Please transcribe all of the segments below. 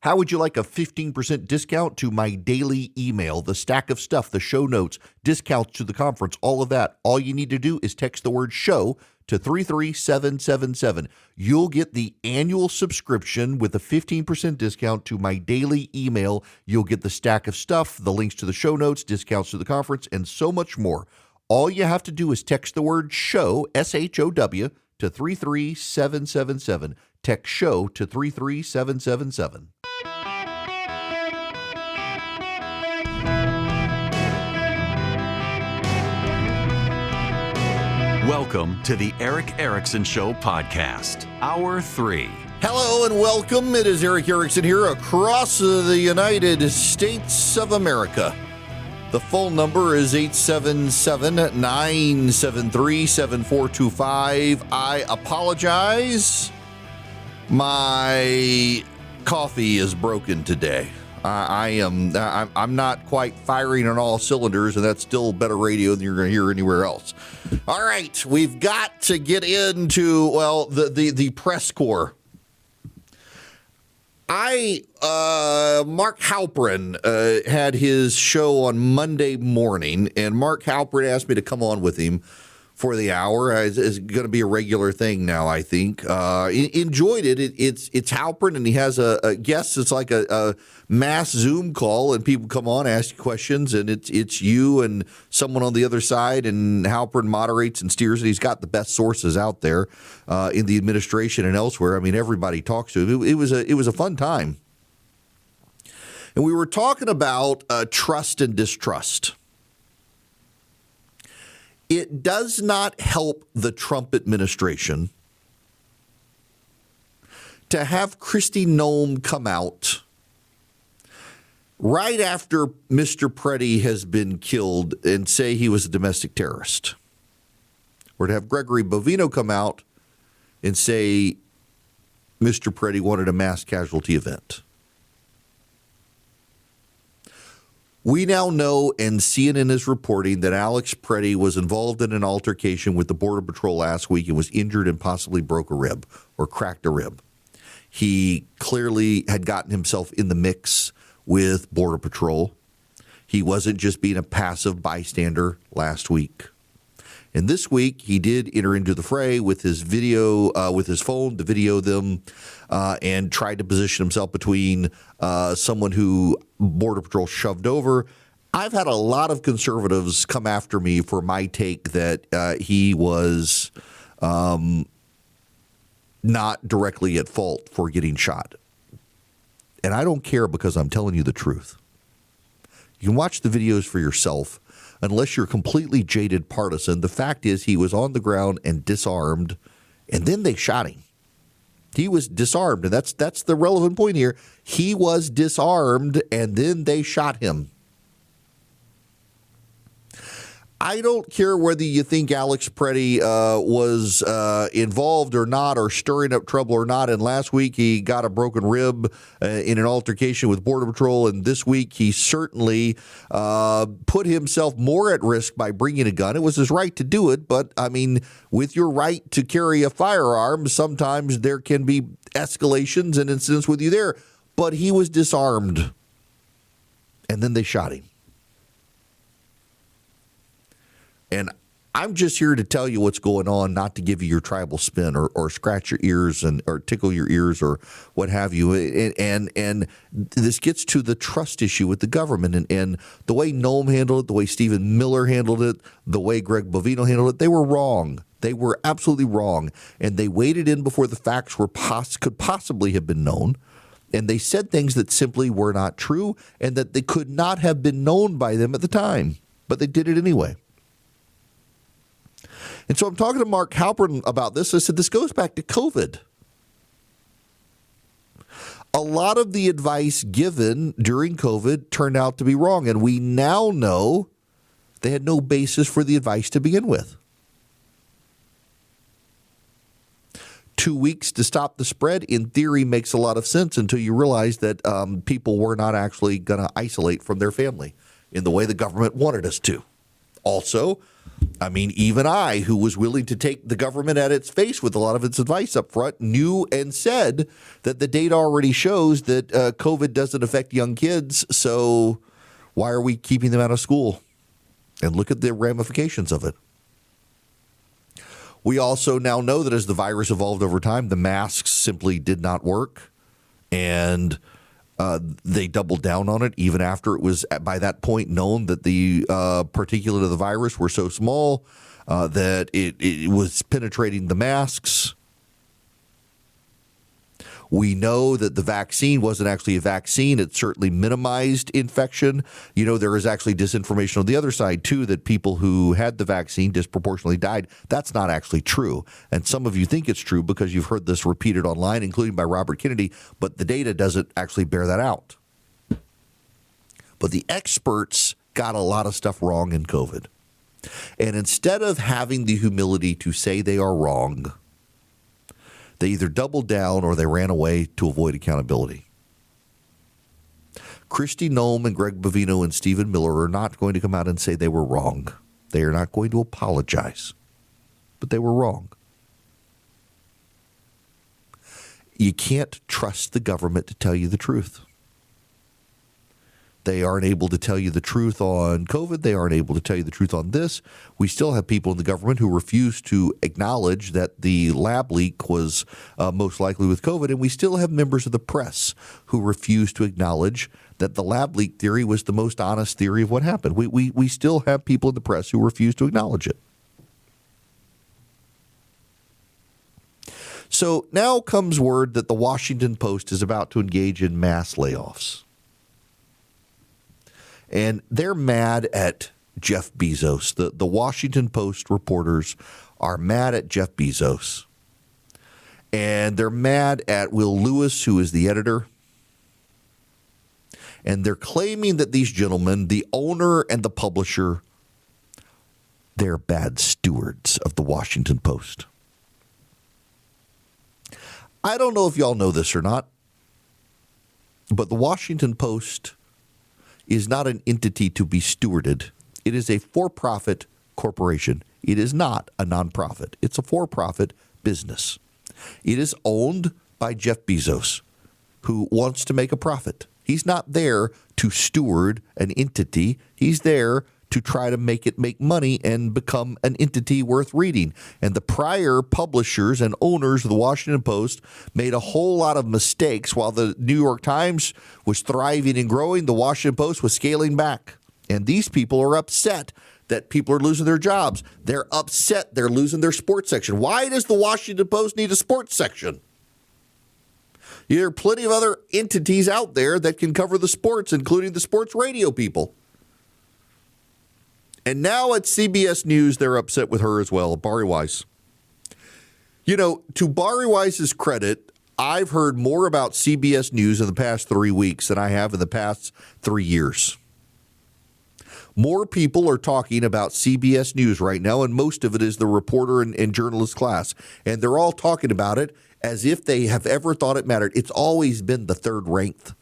How would you like a 15% discount to my daily email, the stack of stuff, the show notes, discounts to the conference, all of that? All you need to do is text the word show to 33777. You'll get the annual subscription with a 15% discount to my daily email. You'll get the stack of stuff, the links to the show notes, discounts to the conference, and so much more. All you have to do is text the word show, SHOW, to 33777. Text show to 33777. Welcome to the Eric Erickson Show podcast, Hour 3. Hello and welcome. It is Eric Erickson here across the United States of America. The phone number is 877-973-7425. I apologize. My coffee is broken today. I'm not quite firing on all cylinders, and that's still better radio than you're going to hear anywhere else. All right, we've got to get into, well, the press corps. Mark Halperin had his show on Monday morning, and Mark Halperin asked me to come on with him for the hour. It's going to be a regular thing now, I think. Enjoyed it. It's Halperin, and he has a guest. It's like a mass Zoom call, and people come on, ask questions, and it's you and someone on the other side, and Halperin moderates and steers it. He's got the best sources out there in the administration and elsewhere. I mean, everybody talks to him. It was a fun time. And we were talking about trust and distrust. It does not help the Trump administration to have Kristi Noem come out right after Mr. Preddy has been killed and say he was a domestic terrorist, or to have Gregory Bovino come out and say Mr. Preddy wanted a mass casualty event. We now know, and CNN is reporting, that Alex Preddy was involved in an altercation with the Border Patrol last week and was injured and possibly broke a rib or cracked a rib. He clearly had gotten himself in the mix with Border Patrol. He wasn't just being a passive bystander last week. And this week, he did enter into the fray with his video, with his phone to video them, and tried to position himself between someone who Border Patrol shoved over. I've had a lot of conservatives come after me for my take that he was not directly at fault for getting shot. And I don't care, because I'm telling you the truth. You can watch the videos for yourself. Unless you're completely jaded partisan, the fact is he was on the ground and disarmed, and then they shot him. He was disarmed, and that's the relevant point here. He was disarmed, and then they shot him. I don't care whether you think Alex Preddy was involved or not, or stirring up trouble or not. And last week he got a broken rib in an altercation with Border Patrol. And this week he certainly put himself more at risk by bringing a gun. It was his right to do it. But, I mean, with your right to carry a firearm, sometimes there can be escalations and incidents with you there. But he was disarmed. And then they shot him. And I'm just here to tell you what's going on, not to give you your tribal spin or scratch your ears or tickle your ears or what have you. And this gets to the trust issue with the government and the way Noem handled it, the way Stephen Miller handled it, the way Greg Bovino handled it. They were wrong. They were absolutely wrong. And they waded in before the facts could possibly have been known. And they said things that simply were not true and that they could not have been known by them at the time. But they did it anyway. And so I'm talking to Mark Halperin about this. I said, this goes back to COVID. A lot of the advice given during COVID turned out to be wrong. And we now know they had no basis for the advice to begin with. 2 weeks to stop the spread, in theory, makes a lot of sense until you realize that people were not actually going to isolate from their family in the way the government wanted us to. Also, I mean, even I, who was willing to take the government at its face with a lot of its advice up front, knew and said that the data already shows that COVID doesn't affect young kids. So why are we keeping them out of school? And look at the ramifications of it. We also now know that as the virus evolved over time, the masks simply did not work. And they doubled down on it even after it was by that point known that the particulate of the virus were so small that it was penetrating the masks. We know that the vaccine wasn't actually a vaccine. It certainly minimized infection. You know, there is actually disinformation on the other side, too, that people who had the vaccine disproportionately died. That's not actually true. And some of you think it's true because you've heard this repeated online, including by Robert Kennedy, but the data doesn't actually bear that out. But the experts got a lot of stuff wrong in COVID. And instead of having the humility to say they are wrong, they either doubled down or they ran away to avoid accountability. Kristi Noem and Greg Bovino and Stephen Miller are not going to come out and say they were wrong. They are not going to apologize, but they were wrong. You can't trust the government to tell you the truth. They aren't able to tell you the truth on COVID. They aren't able to tell you the truth on this. We still have people in the government who refuse to acknowledge that the lab leak was most likely with COVID. And we still have members of the press who refuse to acknowledge that the lab leak theory was the most honest theory of what happened. We still have people in the press who refuse to acknowledge it. So now comes word that the Washington Post is about to engage in mass layoffs. And they're mad at Jeff Bezos. The Washington Post reporters are mad at Jeff Bezos. And they're mad at Will Lewis, who is the editor. And they're claiming that these gentlemen, the owner and the publisher, they're bad stewards of the Washington Post. I don't know if y'all know this or not, but the Washington Post is not an entity to be stewarded. It is a for-profit corporation. It is not a nonprofit. It's a for-profit business. It is owned by Jeff Bezos, who wants to make a profit. He's not there to steward an entity. He's there to try to make it make money and become an entity worth reading. And the prior publishers and owners of the Washington Post made a whole lot of mistakes. While the New York Times was thriving and growing, the Washington Post was scaling back. And these people are upset that people are losing their jobs. They're upset they're losing their sports section. Why does the Washington Post need a sports section? There are plenty of other entities out there that can cover the sports, including the sports radio people. And now at CBS News, they're upset with her as well, Barri Weiss. You know, to Barri Weiss's credit, I've heard more about CBS News in the past 3 weeks than I have in the past 3 years. More people are talking about CBS News right now, and most of it is the reporter and journalist class. And they're all talking about it as if they have ever thought it mattered. It's always been the third-ranked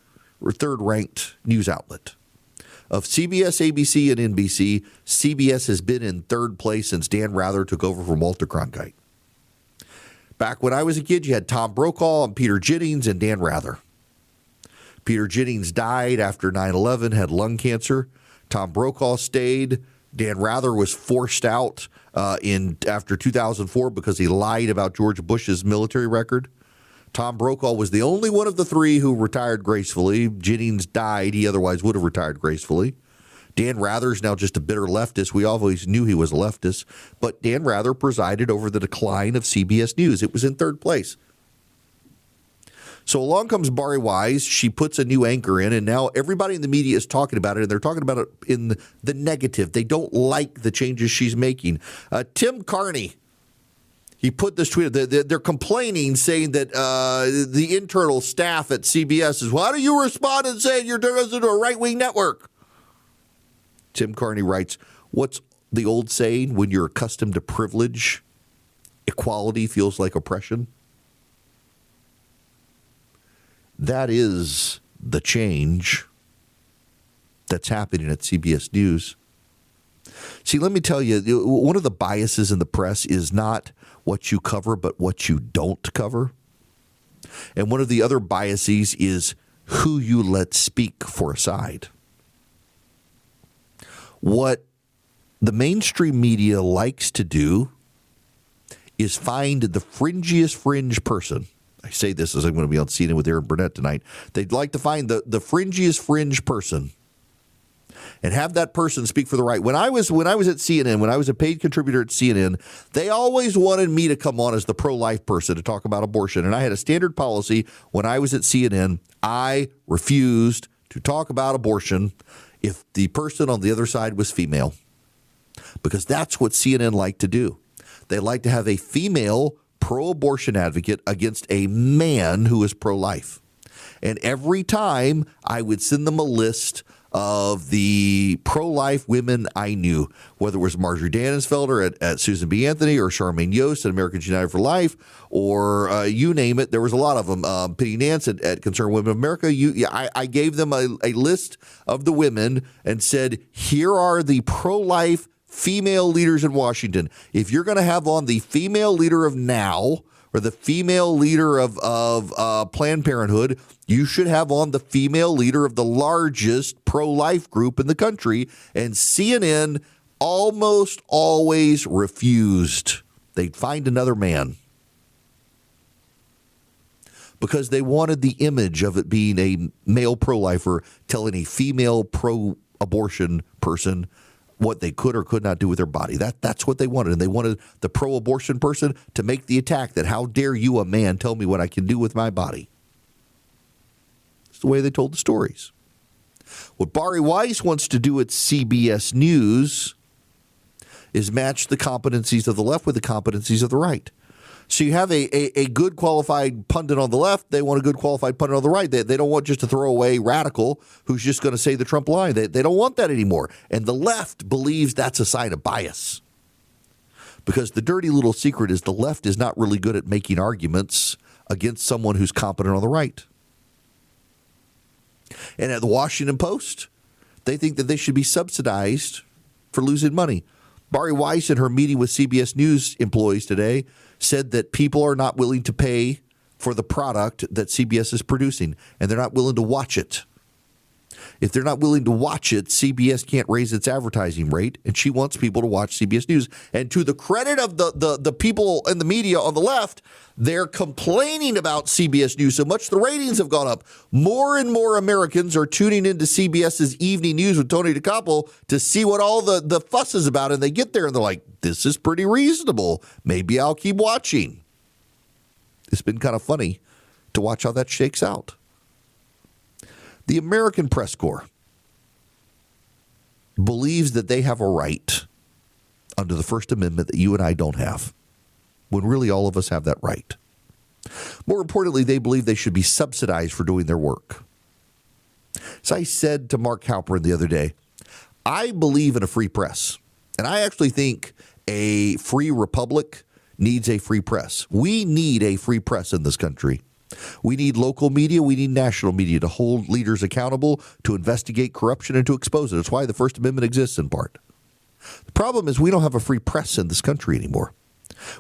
news outlet. Of CBS, ABC, and NBC, CBS has been in third place since Dan Rather took over from Walter Cronkite. Back when I was a kid, you had Tom Brokaw and Peter Jennings and Dan Rather. Peter Jennings died after 9/11, had lung cancer. Tom Brokaw stayed. Dan Rather was forced out after 2004 because he lied about George Bush's military record. Tom Brokaw was the only one of the three who retired gracefully. Jennings died. He otherwise would have retired gracefully. Dan Rather is now just a bitter leftist. We always knew he was a leftist. But Dan Rather presided over the decline of CBS News. It was in third place. So along comes Barri Weiss. She puts a new anchor in, and now everybody in the media is talking about it, and they're talking about it in the negative. They don't like the changes she's making. Tim Carney, he put this tweet. They're complaining, saying that the internal staff at CBS is, why do you respond and say you're doing this to a right-wing network? Tim Carney writes, what's the old saying, when you're accustomed to privilege, equality feels like oppression? That is the change that's happening at CBS News. See, let me tell you, one of the biases in the press is not what you cover, but what you don't cover. And one of the other biases is who you let speak for a side. What the mainstream media likes to do is find the fringiest fringe person. I say this as I'm going to be on CNN with Aaron Burnett tonight. They'd like to find the fringiest fringe person and have that person speak for the right. When I was at CNN, when I was a paid contributor at CNN, they always wanted me to come on as the pro-life person to talk about abortion. And I had a standard policy when I was at CNN. I refused to talk about abortion if the person on the other side was female, because that's what CNN liked to do. They like to have a female pro-abortion advocate against a man who is pro-life. And every time I would send them a list of the pro-life women I knew, whether it was Marjorie Dannensfelder at Susan B. Anthony or Charmaine Yost at Americans United for Life, or you name it, there was a lot of them. Penny Nance at Concerned Women of America. I gave them a list of the women and said, here are the pro-life female leaders in Washington. If you're going to have on the female leader of NOW or the female leader of Planned Parenthood, you should have on the female leader of the largest pro-life group in the country. And CNN almost always refused. They'd find another man because they wanted the image of it being a male pro-lifer telling a female pro-abortion person what they could or could not do with their body. That's what they wanted. And they wanted the pro-abortion person to make the attack that how dare you, a man, tell me what I can do with my body. It's the way they told the stories. What Barri Weiss wants to do at CBS News is match the competencies of the left with the competencies of the right. So you have a good qualified pundit on the left. They want a good qualified pundit on the right. They don't want just a throwaway radical who's just going to say the Trump line. They don't want that anymore. And the left believes that's a sign of bias. Because the dirty little secret is the left is not really good at making arguments against someone who's competent on the right. And at the Washington Post, they think that they should be subsidized for losing money. Barri Weiss, in her meeting with CBS News employees today, said that people are not willing to pay for the product that CBS is producing, and they're not willing to watch it. If they're not willing to watch it, CBS can't raise its advertising rate, and she wants people to watch CBS News. And to the credit of the people in the media on the left, they're complaining about CBS News so much the ratings have gone up. More and more Americans are tuning into CBS's Evening News with Tony DeCappo to see what all the fuss is about, and they get there and they're like, this is pretty reasonable. Maybe I'll keep watching. It's been kind of funny to watch how that shakes out. The American Press Corps believes that they have a right under the First Amendment that you and I don't have, when really all of us have that right. More importantly, they believe they should be subsidized for doing their work. As I said to Mark Halperin the other day, I believe in a free press, and I actually think a free republic needs a free press. We need a free press in this country. We need local media. We need national media to hold leaders accountable, to investigate corruption, and to expose it. That's why the First Amendment exists in part. The problem is we don't have a free press in this country anymore.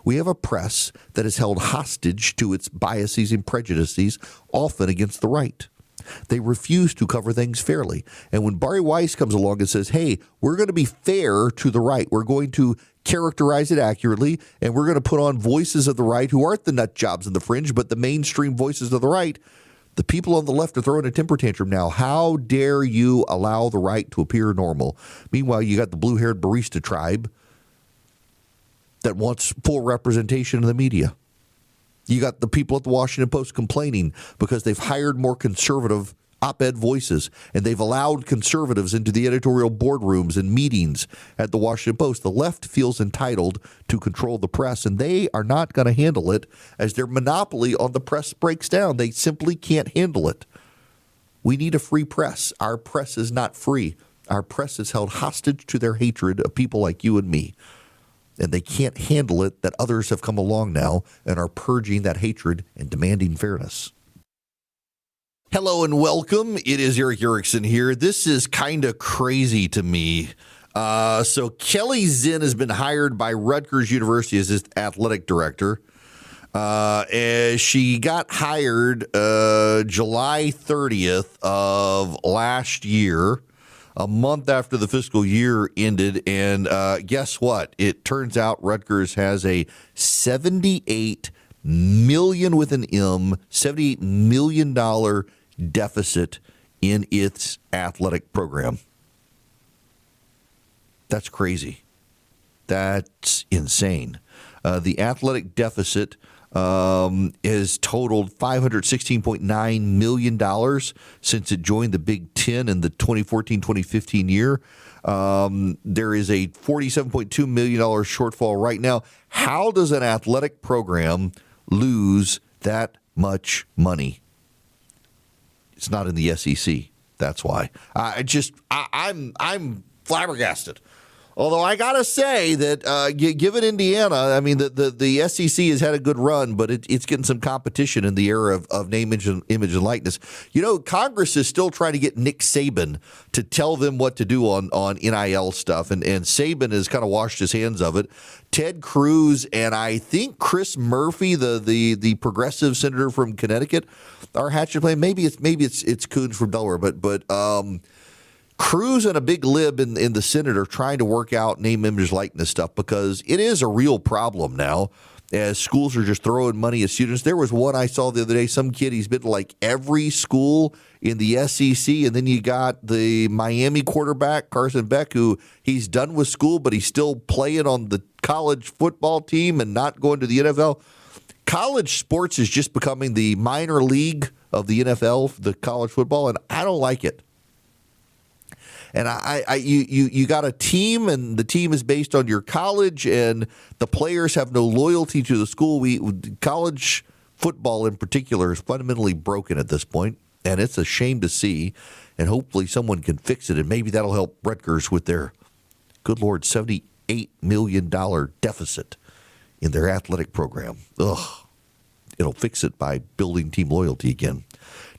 We have a press that is held hostage to its biases and prejudices, often against the right. They refuse to cover things fairly. And when Barri Weiss comes along and says, hey, we're going to be fair to the right, we're going to characterize it accurately, and we're going to put on voices of the right who aren't the nut jobs in the fringe, but the mainstream voices of the right, the people on the left are throwing a temper tantrum now. How dare you allow the right to appear normal? Meanwhile, you got the blue-haired barista tribe that wants full representation in the media. You got the people at the Washington Post complaining because they've hired more conservative op-ed voices, and they've allowed conservatives into the editorial boardrooms and meetings at the Washington Post. The left feels entitled to control the press, and they are not going to handle it as their monopoly on the press breaks down. They simply can't handle it. We need a free press. Our press is not free. Our press is held hostage to their hatred of people like you and me. And they can't handle it that others have come along now and are purging that hatred and demanding fairness. Hello and welcome. It is Eric Erickson here. This is kind of crazy to me. So Kelly Zinn has been hired by Rutgers University as his athletic director. As she got hired July 30th of last year, a month after the fiscal year ended. And guess what? It turns out Rutgers has a $78 million with an M, $78 million deficit in its athletic program. That's crazy. That's insane. The athletic deficit has totaled $516.9 million since it joined the Big Ten in the 2014-2015 year. There is a $47.2 million shortfall right now. How does an athletic program lose that much money? It's not in the SEC. That's why. I'm flabbergasted. Although I gotta say that, given Indiana, I mean the SEC has had a good run, but it's getting some competition in the era of name, image, and likeness. You know, Congress is still trying to get Nick Saban to tell them what to do on NIL stuff, and Saban has kind of washed his hands of it. Ted Cruz and I think Chris Murphy, the progressive senator from Connecticut, are hatching a plan. Maybe it's Coons from Delaware, but. Cruz and a big lib in the Senate are trying to work out name, image, likeness stuff because it is a real problem now as schools are just throwing money at students. There was one I saw the other day, some kid, he's been to like every school in the SEC, and then you got the Miami quarterback, Carson Beck, who he's done with school, but he's still playing on the college football team and not going to the NFL. College sports is just becoming the minor league of the NFL, the college football, and I don't like it. And you got a team, and the team is based on your college, and the players have no loyalty to the school. College football in particular is fundamentally broken at this point, and it's a shame to see. And hopefully someone can fix it, and maybe that'll help Rutgers with their, good Lord, $78 million deficit in their athletic program. Ugh. It'll fix it by building team loyalty again.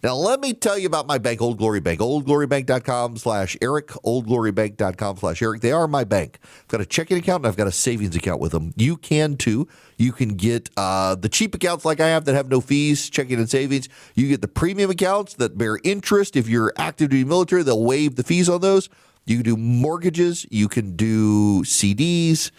Now, let me tell you about my bank, Old Glory Bank. OldGloryBank.com/Eric. OldGloryBank.com/Eric. They are my bank. I've got a checking account and I've got a savings account with them. You can too. You can get the cheap accounts like I have that have no fees, checking and savings. You get the premium accounts that bear interest. If you're active duty military, they'll waive the fees on those. You can do mortgages. You can do CDs.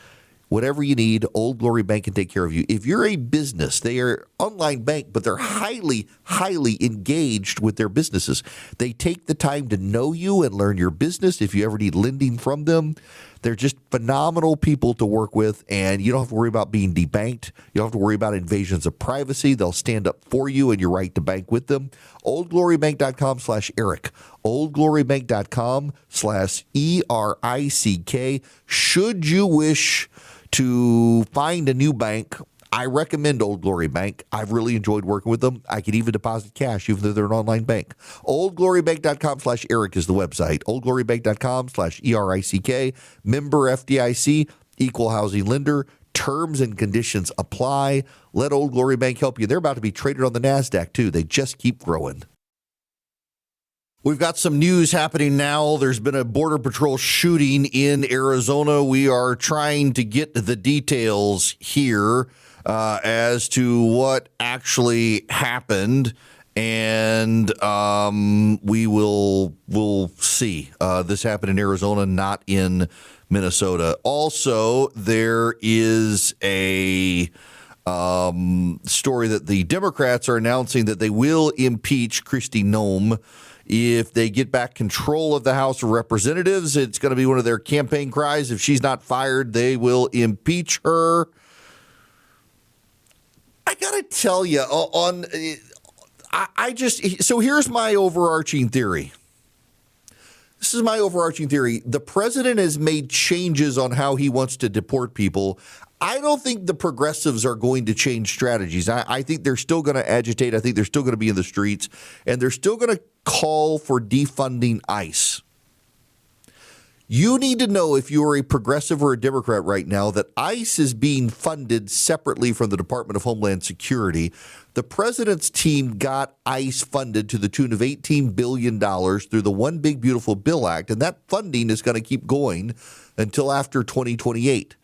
Whatever you need, Old Glory Bank can take care of you. If you're a business, they are an online bank, but they're highly, highly engaged with their businesses. They take the time to know you and learn your business if you ever need lending from them. They're just phenomenal people to work with, and you don't have to worry about being debanked. You don't have to worry about invasions of privacy. They'll stand up for you and your right to bank with them. OldGloryBank.com/Eric. OldGloryBank.com/ERICK. Should you wish to find a new bank, I recommend Old Glory Bank. I've really enjoyed working with them. I can even deposit cash, even though they're an online bank. OldGloryBank.com/Eric is the website. OldGloryBank.com/ERICK. Member FDIC, equal housing lender. Terms and conditions apply. Let Old Glory Bank help you. They're about to be traded on the NASDAQ, too. They just keep growing. We've got some news happening now. There's been a Border Patrol shooting in Arizona. We are trying to get the details here as to what actually happened, and we'll see. This happened in Arizona, not in Minnesota. Also, there is a story that the Democrats are announcing that they will impeach Kristi Noem if they get back control of the House of Representatives. It's going to be one of their campaign cries. If she's not fired, they will impeach her. I got to tell you, so here's my overarching theory. This is my overarching theory. The president has made changes on how he wants to deport people. I don't think the progressives are going to change strategies. I think they're still going to agitate. I think they're still going to be in the streets, and they're still going to call for defunding ICE. You need to know, if you are a progressive or a Democrat right now, that ICE is being funded separately from the Department of Homeland Security. The president's team got ICE funded to the tune of $18 billion through the One Big Beautiful Bill Act, and that funding is going to keep going until after 2028.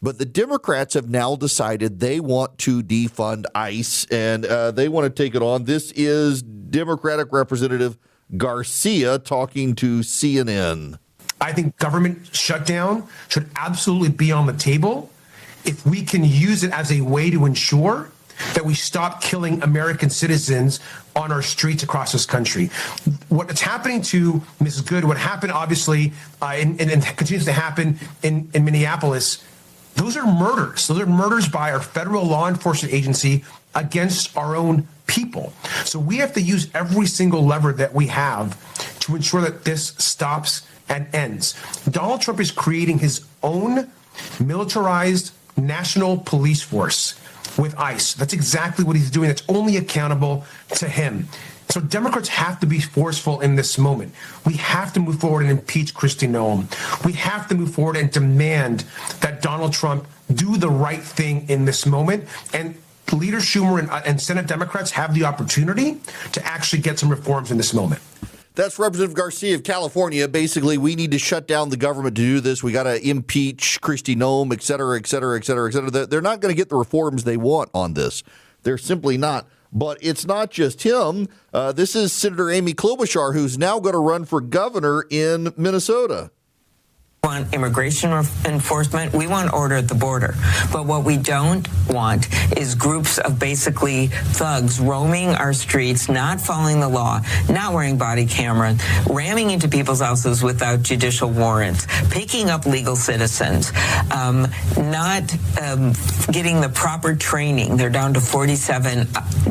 But the Democrats have now decided they want to defund ICE, and they want to take it on. This is Democratic Representative Garcia talking to CNN. I think government shutdown should absolutely be on the table if we can use it as a way to ensure that we stop killing American citizens on our streets across this country. What is happening to Ms. Good, what happened obviously and continues to happen in Minneapolis, those are murders. Those are murders by our federal law enforcement agency against our own people. So we have to use every single lever that we have to ensure that this stops and ends. Donald Trump is creating his own militarized national police force with ICE. That's exactly what he's doing. That's only accountable to him. So Democrats have to be forceful in this moment. We have to move forward and impeach Kristi Noem. We have to move forward and demand that Donald Trump do the right thing in this moment. And Leader Schumer and Senate Democrats have the opportunity to actually get some reforms in this moment. That's Representative Garcia of California. Basically, we need to shut down the government to do this. We got to impeach Kristi Noem, et cetera, et cetera, et cetera, et cetera. They're not going to get the reforms they want on this. They're simply not. But it's not just him. This is Senator Amy Klobuchar, who's now going to run for governor in Minnesota. We want immigration enforcement. We want order at the border. But what we don't want is groups of basically thugs roaming our streets, not following the law, not wearing body cameras, ramming into people's houses without judicial warrants, picking up legal citizens, not getting the proper training. They're down to 47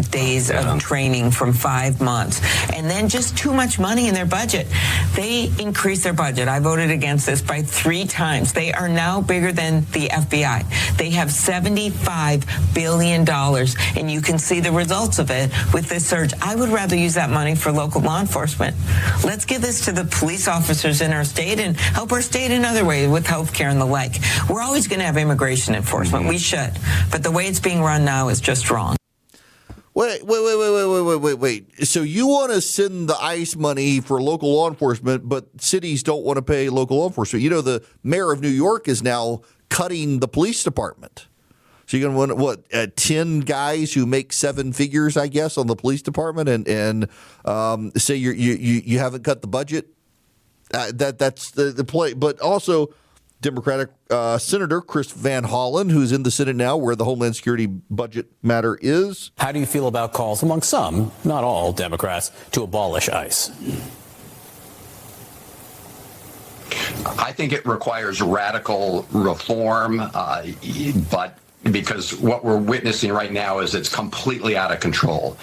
days of training from 5 months. And then just too much money in their budget. They increased their budget. I voted against this by 3 times. They are now bigger than the FBI. They have $75 billion, and you can see the results of it with this surge. I would rather use that money for local law enforcement. Let's give this to the police officers in our state and help our state in other ways with health care and the like. We're always going to have immigration enforcement. We should. But the way it's being run now is just wrong. Wait. So you want to send the ICE money for local law enforcement, but cities don't want to pay local law enforcement. You know, the mayor of New York is now cutting the police department. So you're going to want, 10 guys who make 7 figures, I guess, on the police department and say you haven't cut the budget? That's the play. But also Democratic Senator Chris Van Hollen, who's in the Senate now, where the Homeland Security budget matter is. How do you feel about calls among some, not all, Democrats to abolish ICE? I think it requires radical reform, but because what we're witnessing right now is it's completely out of control.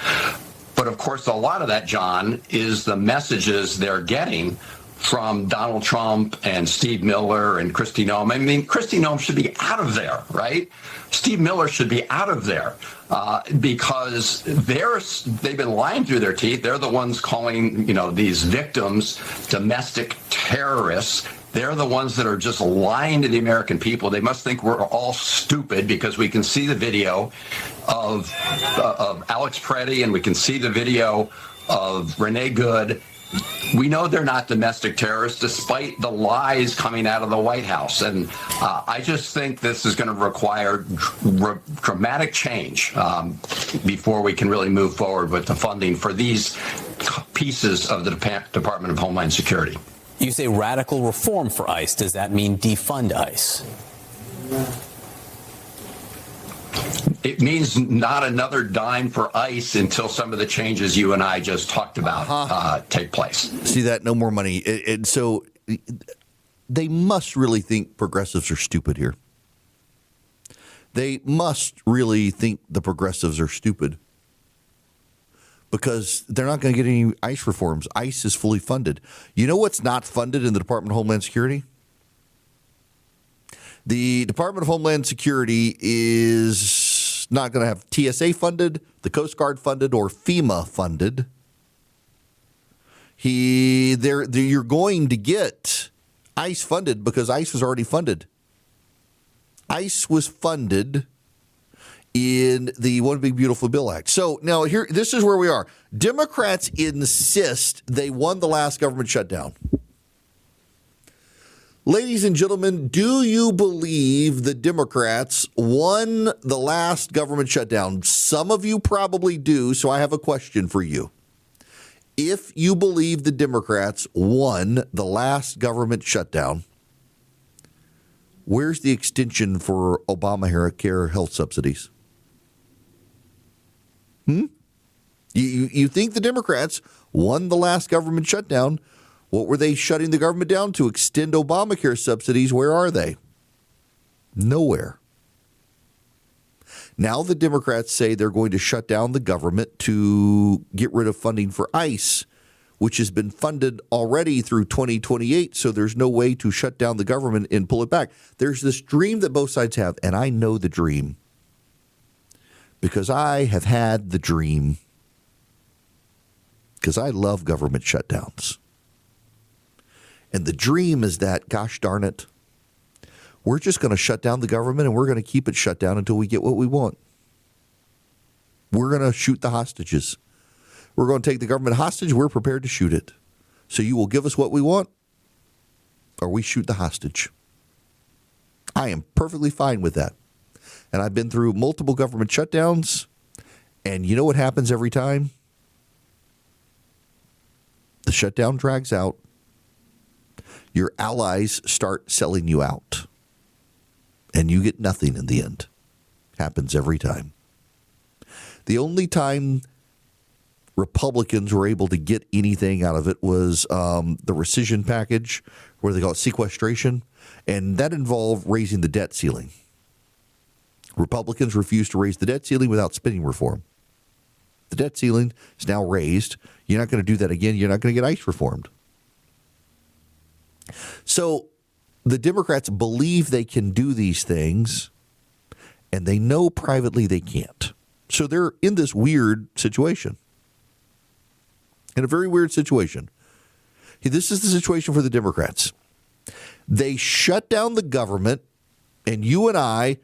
But of course, a lot of that, John, is the messages they're getting from Donald Trump and Steve Miller and Kristi Noem. I mean, Kristi Noem should be out of there, right? Steve Miller should be out of there because they've been lying through their teeth. They're the ones calling, these victims domestic terrorists. They're the ones that are just lying to the American people. They must think we're all stupid because we can see the video of Alex Preddy and we can see the video of Renee Good. We know they're not domestic terrorists, despite the lies coming out of the White House. And I just think this is going to require dramatic change before we can really move forward with the funding for these pieces of the Department of Homeland Security. You say radical reform for ICE. Does that mean defund ICE? It means not another dime for ICE until some of the changes you and I just talked about take place. See that? No more money. And so they must really think progressives are stupid here. They must really think the progressives are stupid because they're not going to get any ICE reforms. ICE is fully funded. You know what's not funded in the Department of Homeland Security? The Department of Homeland Security is not going to have TSA funded, the Coast Guard funded, or FEMA funded. You're going to get ICE funded because ICE was already funded. ICE was funded in the One Big Beautiful Bill Act. So now here, this is where we are. Democrats insist they won the last government shutdown. Ladies and gentlemen, do you believe the Democrats won the last government shutdown? Some of you probably do, so I have a question for you. If you believe the Democrats won the last government shutdown, where's the extension for Obamacare health subsidies? You think the Democrats won the last government shutdown? What were they shutting the government down to? Extend Obamacare subsidies. Where are they? Nowhere. Now the Democrats say they're going to shut down the government to get rid of funding for ICE, which has been funded already through 2028, so there's no way to shut down the government and pull it back. There's this dream that both sides have, and I know the dream because I have had the dream because I love government shutdowns. And the dream is that, gosh darn it, we're just going to shut down the government and we're going to keep it shut down until we get what we want. We're going to shoot the hostages. We're going to take the government hostage. We're prepared to shoot it. So you will give us what we want or we shoot the hostage. I am perfectly fine with that. And I've been through multiple government shutdowns. And you know what happens every time? The shutdown drags out. Your allies start selling you out. And you get nothing in the end. Happens every time. The only time Republicans were able to get anything out of it was the rescission package, where they call it sequestration, and that involved raising the debt ceiling. Republicans refused to raise the debt ceiling without spending reform. The debt ceiling is now raised. You're not going to do that again. You're not going to get ICE reformed. So the Democrats believe they can do these things, and they know privately they can't. So they're in this weird situation. In a very weird situation. This is the situation for the Democrats. They shut down the government, and you and I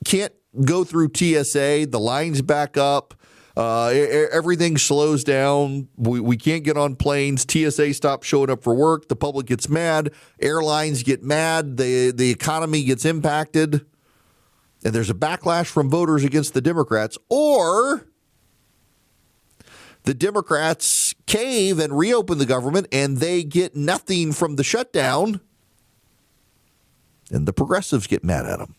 can't go through TSA. The lines back up. Everything slows down. We can't get on planes. TSA stops showing up for work. The public gets mad. Airlines get mad. The economy gets impacted. And there's a backlash from voters against the Democrats. Or the Democrats cave and reopen the government and they get nothing from the shutdown. And the progressives get mad at them.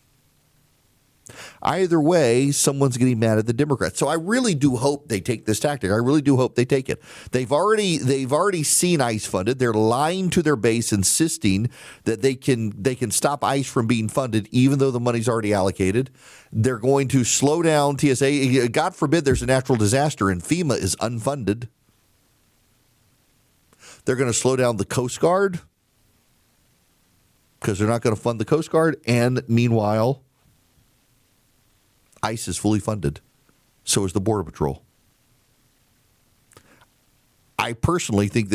Either way, someone's getting mad at the Democrats. So I really do hope they take this tactic. I really do hope they take it. They've already seen ICE funded. They're lying to their base, insisting that they can stop ICE from being funded, even though the money's already allocated. They're going to slow down TSA. God forbid there's a natural disaster and FEMA is unfunded. They're going to slow down the Coast Guard because they're not going to fund the Coast Guard. And meanwhile, ICE is fully funded. So is the Border Patrol. I personally think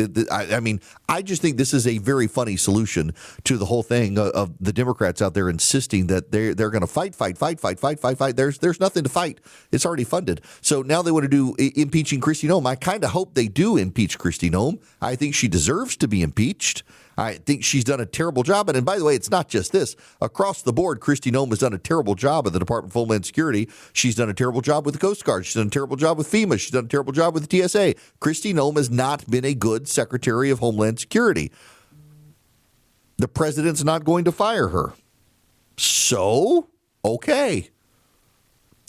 I just think this is a very funny solution to the whole thing of the Democrats out there insisting that they're going to fight. There's nothing to fight. It's already funded. So now they want to do impeaching Kristi Noem. I kind of hope they do impeach Kristi Noem. I think she deserves to be impeached. I think she's done a terrible job. And by the way, it's not just this. Across the board, Kristi Noem has done a terrible job at the Department of Homeland Security. She's done a terrible job with the Coast Guard. She's done a terrible job with FEMA. She's done a terrible job with the TSA. Kristi Noem has not been a good Secretary of Homeland Security. The president's not going to fire her. So, okay,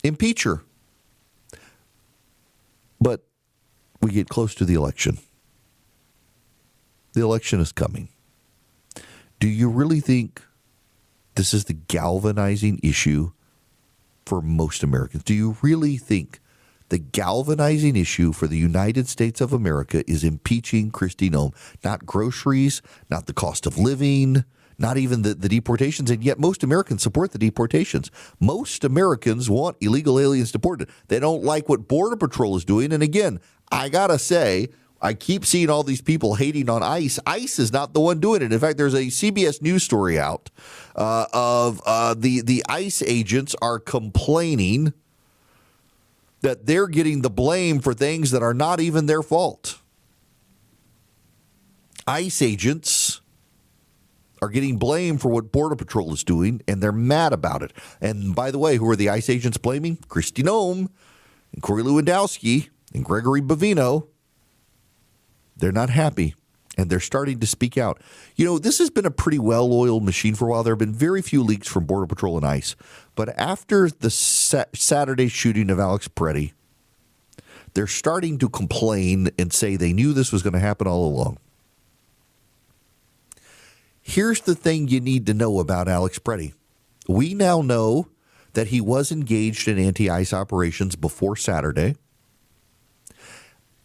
impeach her. But we get close to the election. The election is coming. Do you really think this is the galvanizing issue for most Americans? Do you really think the galvanizing issue for the United States of America is impeaching Kristi Noem? Not groceries, not the cost of living, not even the deportations. And yet most Americans support the deportations. Most Americans want illegal aliens deported. They don't like what Border Patrol is doing. And again, I got to say, I keep seeing all these people hating on ICE. ICE is not the one doing it. In fact, there's a CBS News story out of the ICE agents are complaining that they're getting the blame for things that are not even their fault. ICE agents are getting blamed for what Border Patrol is doing, and they're mad about it. And by the way, who are the ICE agents blaming? Kristi Noem and Corey Lewandowski and Gregory Bovino. They're not happy, and they're starting to speak out. You know, this has been a pretty well-oiled machine for a while. There have been very few leaks from Border Patrol and ICE. But after the Saturday shooting of Alex Peretti, they're starting to complain and say they knew this was going to happen all along. Here's the thing you need to know about Alex Peretti. We now know that he was engaged in anti-ICE operations before Saturday.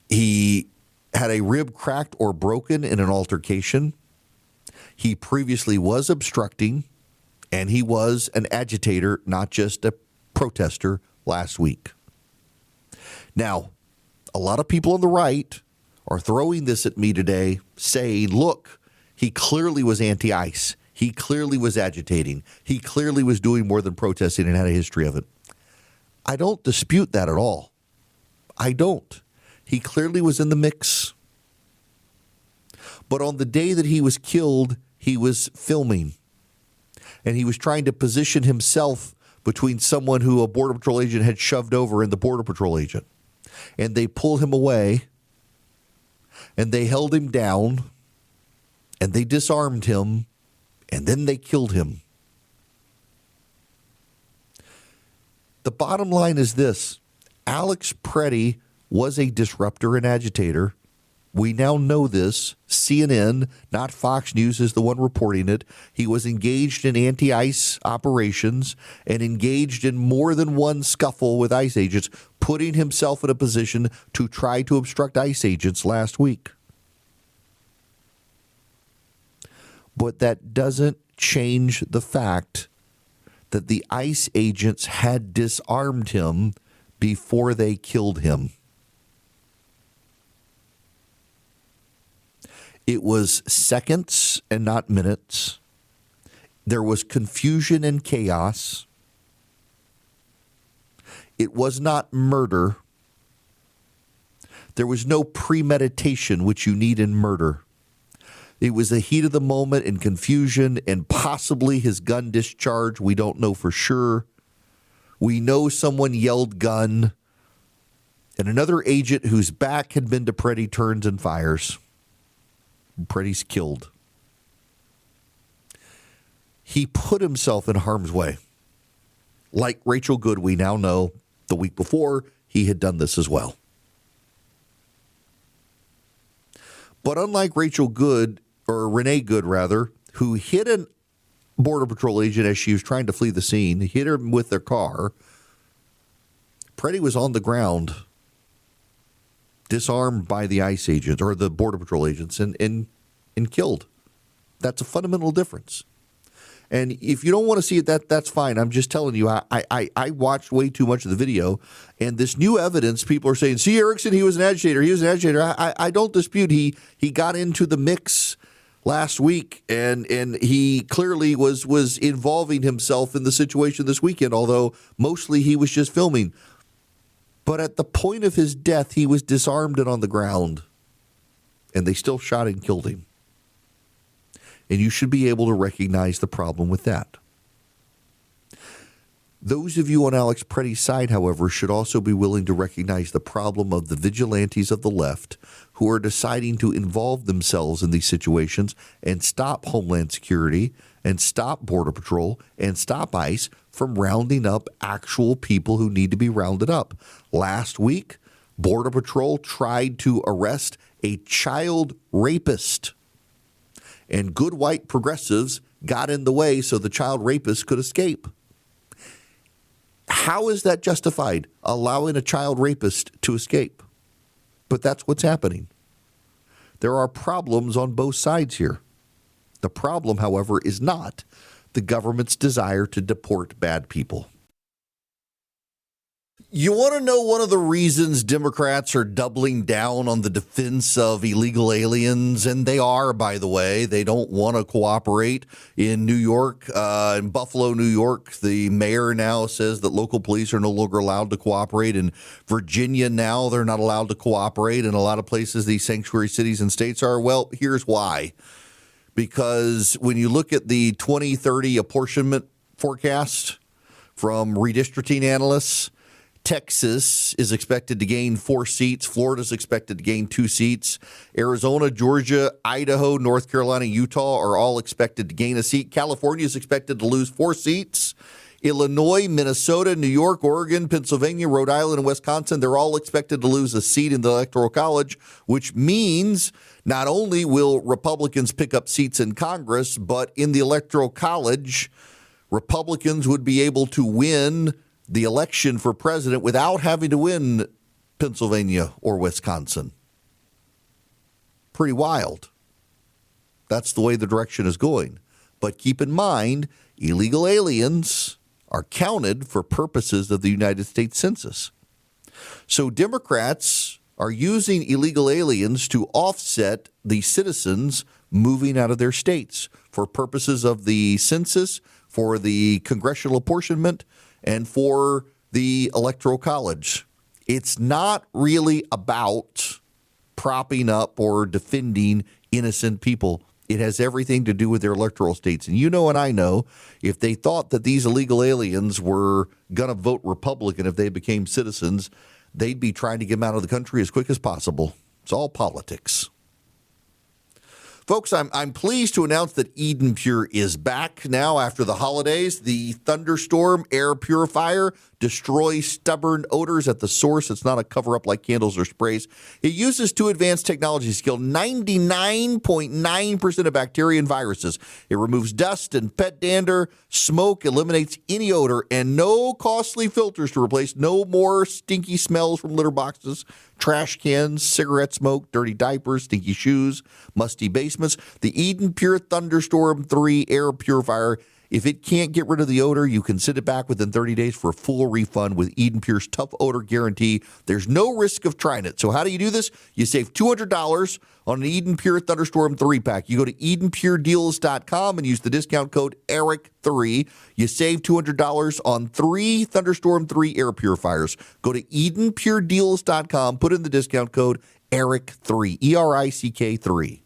He had a rib cracked or broken in an altercation. He previously was obstructing, and he was an agitator, not just a protester, last week. Now, a lot of people on the right are throwing this at me today, saying, look, he clearly was anti-ICE. He clearly was agitating. He clearly was doing more than protesting and had a history of it. I don't dispute that at all. I don't. He clearly was in the mix. But on the day that he was killed, he was filming. And he was trying to position himself between someone who a Border Patrol agent had shoved over and the Border Patrol agent. And they pulled him away. And they held him down. And they disarmed him. And then they killed him. The bottom line is this. Alex Peretti was a disruptor and agitator. We now know this. CNN, not Fox News, is the one reporting it. He was engaged in anti-ICE operations and engaged in more than one scuffle with ICE agents, putting himself in a position to try to obstruct ICE agents last week. But that doesn't change the fact that the ICE agents had disarmed him before they killed him. It was seconds and not minutes. There was confusion and chaos. It was not murder. There was no premeditation, which you need in murder. It was the heat of the moment and confusion and possibly his gun discharge. We don't know for sure. We know someone yelled gun. And another agent whose back had been to Peretti turns and fires. Peretti's killed. He put himself in harm's way. Like Rachel Good, we now know the week before he had done this as well. But unlike Rachel Good, or Renee Good rather, who hit a Border Patrol agent as she was trying to flee the scene, hit her with their car, Peretti was on the ground, disarmed by the ICE agents or the Border Patrol agents and killed. That's a fundamental difference. And if you don't want to see it, that's fine. I'm just telling you, I watched way too much of the video, and this new evidence, people are saying, see, Erickson, he was an agitator. He was an agitator. I don't dispute he got into the mix last week, and he clearly was involving himself in the situation this weekend, although mostly he was just filming. But at the point of his death, he was disarmed and on the ground, and they still shot and killed him. And you should be able to recognize the problem with that. Those of you on Alex Peretti's side, however, should also be willing to recognize the problem of the vigilantes of the left who are deciding to involve themselves in these situations and stop Homeland Security and stop Border Patrol and stop ICE from rounding up actual people who need to be rounded up. Last week, Border Patrol tried to arrest a child rapist, and good white progressives got in the way so the child rapist could escape. How is that justified, allowing a child rapist to escape? But that's what's happening. There are problems on both sides here. The problem, however, is not the government's desire to deport bad people. You want to know one of the reasons Democrats are doubling down on the defense of illegal aliens? And they are, by the way. They don't want to cooperate. In New York, in Buffalo, New York, the mayor now says that local police are no longer allowed to cooperate. In Virginia now, they're not allowed to cooperate. In a lot of places, these sanctuary cities and states are. Well, here's why. Because when you look at the 2030 apportionment forecast from redistricting analysts, Texas is expected to gain 4 seats. Florida is expected to gain 2 seats. Arizona, Georgia, Idaho, North Carolina, Utah are all expected to gain a seat. California is expected to lose 4 seats. Illinois, Minnesota, New York, Oregon, Pennsylvania, Rhode Island, and Wisconsin, they're all expected to lose a seat in the Electoral College, which means not only will Republicans pick up seats in Congress, but in the Electoral College, Republicans would be able to win the election for president without having to win Pennsylvania or Wisconsin. Pretty wild. That's the way the direction is going. But keep in mind, illegal aliens are counted for purposes of the United States Census. So Democrats are using illegal aliens to offset the citizens moving out of their states for purposes of the census, for the congressional apportionment, and for the Electoral College. It's not really about propping up or defending innocent people. It has everything to do with their electoral states. And you know and I know, if they thought that these illegal aliens were going to vote Republican if they became citizens, they'd be trying to get them out of the country as quick as possible. It's all politics. Folks, I'm pleased to announce that Eden Pure is back now after the holidays. The Thunderstorm air purifier destroys stubborn odors at the source. It's not a cover-up like candles or sprays. It uses 2 advanced technologies to kill 99.9% of bacteria and viruses. It removes dust and pet dander, smoke, eliminates any odor, and no costly filters to replace. No more stinky smells from litter boxes, trash cans, cigarette smoke, dirty diapers, stinky shoes, musty basements. The Eden Pure Thunderstorm 3 air purifier, if it can't get rid of the odor, you can send it back within 30 days for a full refund with Eden Pure's tough odor guarantee. There's no risk of trying it. So how do you do this? You save $200 on an Eden Pure Thunderstorm 3-pack. You go to EdenPureDeals.com and use the discount code ERIC3. You save $200 on 3 Thunderstorm 3 air purifiers. Go to EdenPureDeals.com, put in the discount code ERIC3, ERICK3.